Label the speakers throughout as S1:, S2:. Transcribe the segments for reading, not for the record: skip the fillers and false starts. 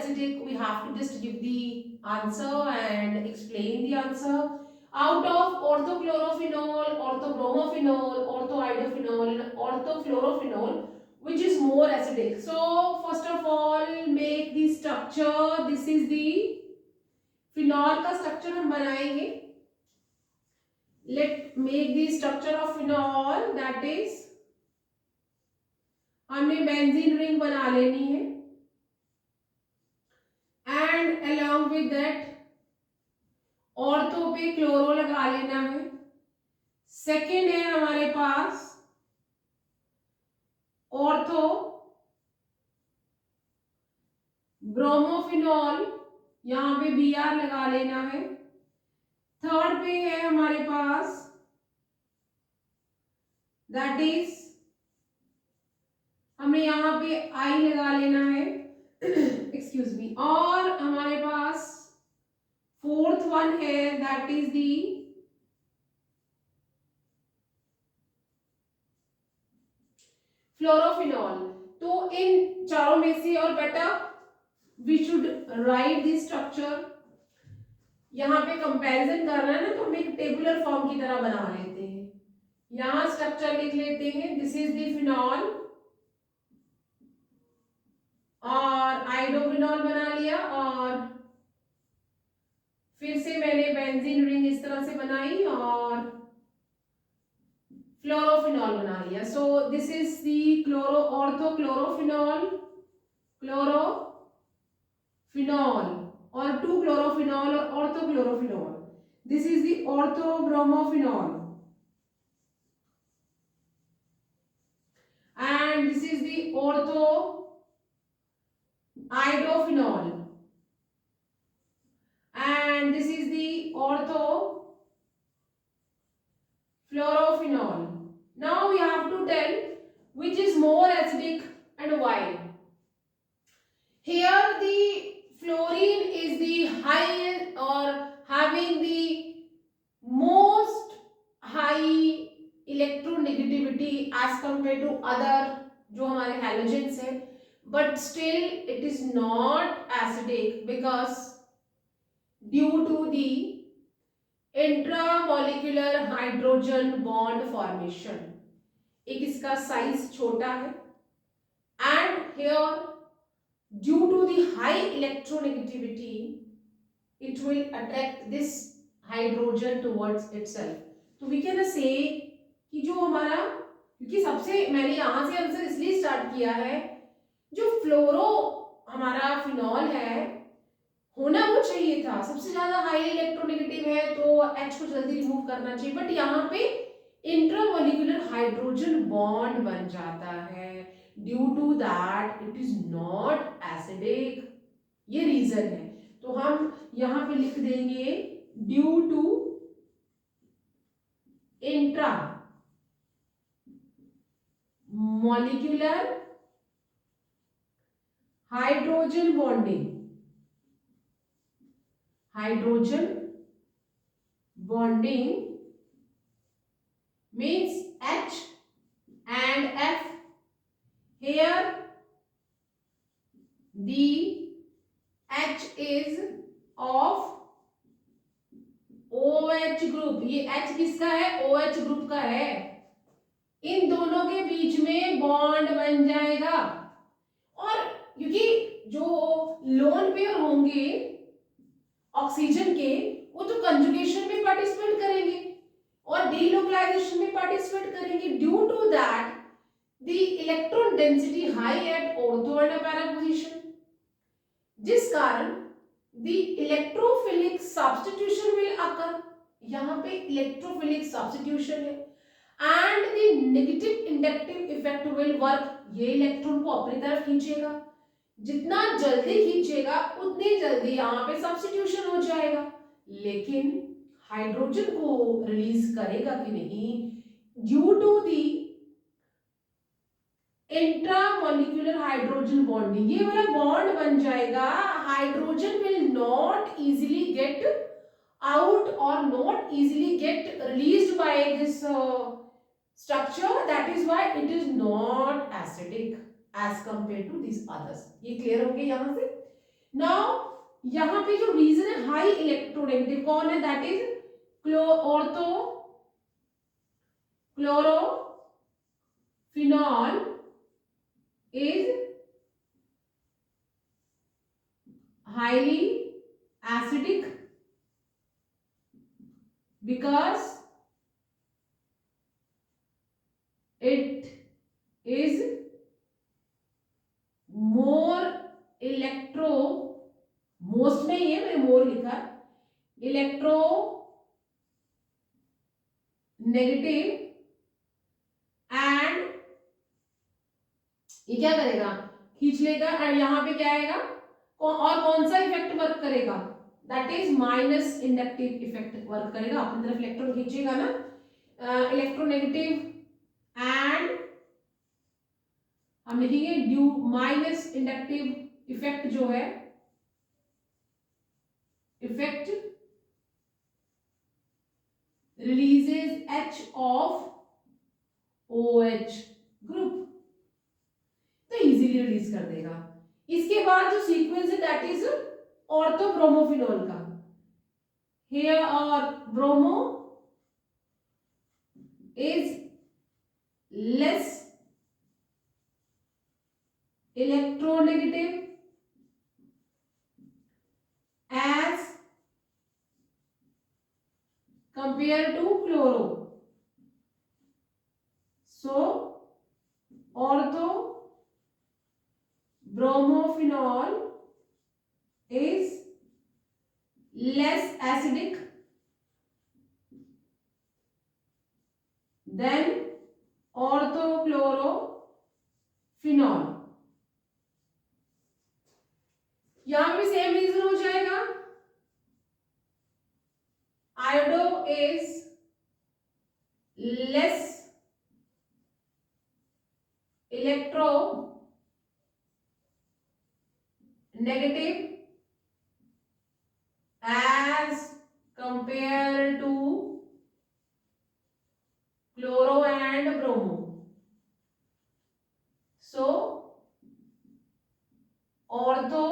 S1: acidic? We have to just give the answer and explain the answer. Out of orthochlorophenol, orthobromophenols, orthoiodophenol, and orthofluorophenol, which is more acidic? So first of all, make the structure. This is the phenol का structure हम बनाएंगे. Let make the structure of phenol, that is हमने benzene ring बना लेनी है and along with that ortho पे chloro लगा लेना है. सेकेंड है हमारे पास ऑर्थो ब्रोमोफिनॉल, यहां पे Br लगा लेना है. थर्ड पे है हमारे पास दैट इज हमें यहाँ पे आई लगा लेना है एक्सक्यूज मी. और हमारे पास फोर्थ वन है दैट इज दी फ्लोरोफिनॉल. तो इन चारों में से और बेटा we should write the structure. यहाँ पे कंपैरिजन करना है ना, तो हम एक टेबुलर फॉर्म की तरह बना लेते हैं. यहाँ स्ट्रक्चर लिख लेते हैं. दिस इज दी फिनॉल और आइडोफिनॉल बना लिया और फिर से मैंने बेंजीन रिंग इस तरह से बनाई और फ्लोरोफिनॉल बना लिया. So this is the chloro orthochlorophenol, chlorophenol और 2 क्लोरोफिनॉल और orthochlorophenol. This is the orthobromophenol and this is the ortho iodophenol and this is the orthofluorophenol. Now we have to tell which is more acidic and why. Here the fluorine is the highest or having the most high electronegativity as compared to other जो हमारे halogens है, but still it is not acidic because due to the intramolecular hydrogen bond formation. एक इसका size छोटा है and here due to the high electronegativity it will attract this hydrogen towards itself. तो we can say कि जो हमारा, क्योंकि सबसे मैंने यहाँ से आंसर इसलिए स्टार्ट किया है, जो फ्लोरो हमारा फिनॉल है होना वो चाहिए था सबसे ज्यादा हाई इलेक्ट्रोनेगेटिव है तो H को जल्दी रिमूव करना चाहिए, बट यहाँ पे इंट्रामोलिकुलर हाइड्रोजन बॉन्ड बन जाता है. Due to that it is not acidic. ये रीजन है. तो हम यहाँ पे लिख देंगे due to intra molecular hydrogen bonding. Hydrogen bonding means H and F. Here the H is of OH group. ये H किसका है? OH ग्रुप का है. इन दोनों के बीच में बॉन्ड बन जाएगा और क्योंकि जो लोन पेयर होंगे ऑक्सीजन के वो तो कंजुगेशन में पार्टिसिपेट करेंगे और डीलोकलाइजेशन में पार्टिसिपेट करेंगे. Due to that the electron density high at ortho and para position, जिस कारण the electrophilic substitution will occur. यहाँ पे इलेक्ट्रोफिलिक सब्स्टिट्यूशन है and the negative inductive effect will work. ये इलेक्ट्रॉन को अपनी तरफ खींचेगा. जितना जल्दी खींचेगा उतनी जल्दी यहाँ पे सब्स्टिट्यूशन हो जाएगा, लेकिन हाइड्रोजन को रिलीज करेगा कि नहीं. Due to the intramolecular hydrogen bonding, ये वाला बॉन्ड बन जाएगा. Hydrogen will not easily get out और not easily get released by this structure. That is why it is not acidic as compared to these others. ये clear हो गया यहाँ से. नाउ यहाँ पे जो रीजन है हाई इलेक्ट्रोनेगेटिव कौन है, that is ortho chlorophenol is highly acidic because it is more electro, most नहीं है, मैंने more लिखा, इलेक्ट्रो नेगेटिव एंड ये क्या करेगा, खींच लेगा और यहाँ पे क्या आएगा और कौन सा इफेक्ट वर्क करेगा, that is minus inductive effect work करेगा, अपनी तरफ इलेक्ट्रॉन खींचेगा ना, इलेक्ट्रोनेगेटिव एंड हम लिखेंगे ड्यू माइनस इंडक्टिव इफेक्ट जो है, effect releases H of OH group, तो इजीली रिलीज कर देगा। इसके बाद जो सीक्वेंस है दैट इज ऑर्थोब्रोमोफिनॉल का, हेयर और bromo is less electronegative as compared to chloro. So ortho bromophenol is less acidic than orthochlorophenol. यहां पे सेम रीजन हो जाएगा, iodo is less electro negative as compared to chloro and bromo. So ortho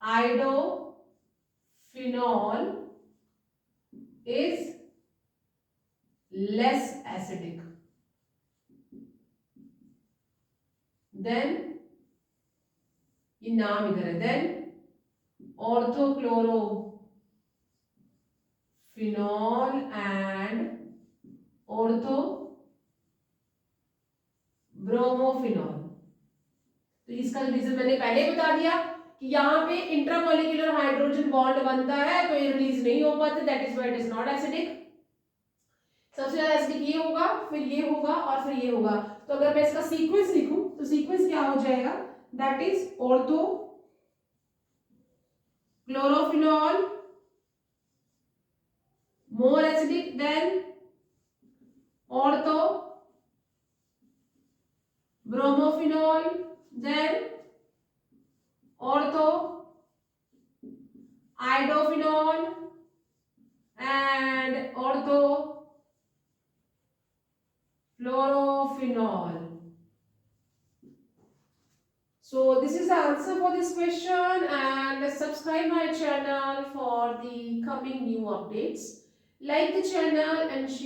S1: iodophenol is less acidic then, ये नाम इधर है, then orthochlorophenol and orthobromophenoल। तो इसका रीजन मैंने पहले ही बता दिया कि यहाँ पे इंट्रामोलिकुलर हाइड्रोजन बॉन्ड बनता है तो ये रिलीज नहीं हो पाते, that is why it is not acidic. सबसे ज्यादा एसिडिक ये होगा, फिर ये होगा और फिर ये होगा। तो अगर मैं इसका सीक्वेंस लिखूं तो सीक्वेंस क्या हो जाएगा, that is ortho chlorophenol more acidic than ortho bromophenol, then ortho iodophenol and ortho fluorophenol. So this is the answer for this question, and subscribe my channel for the coming new updates. Like the channel and share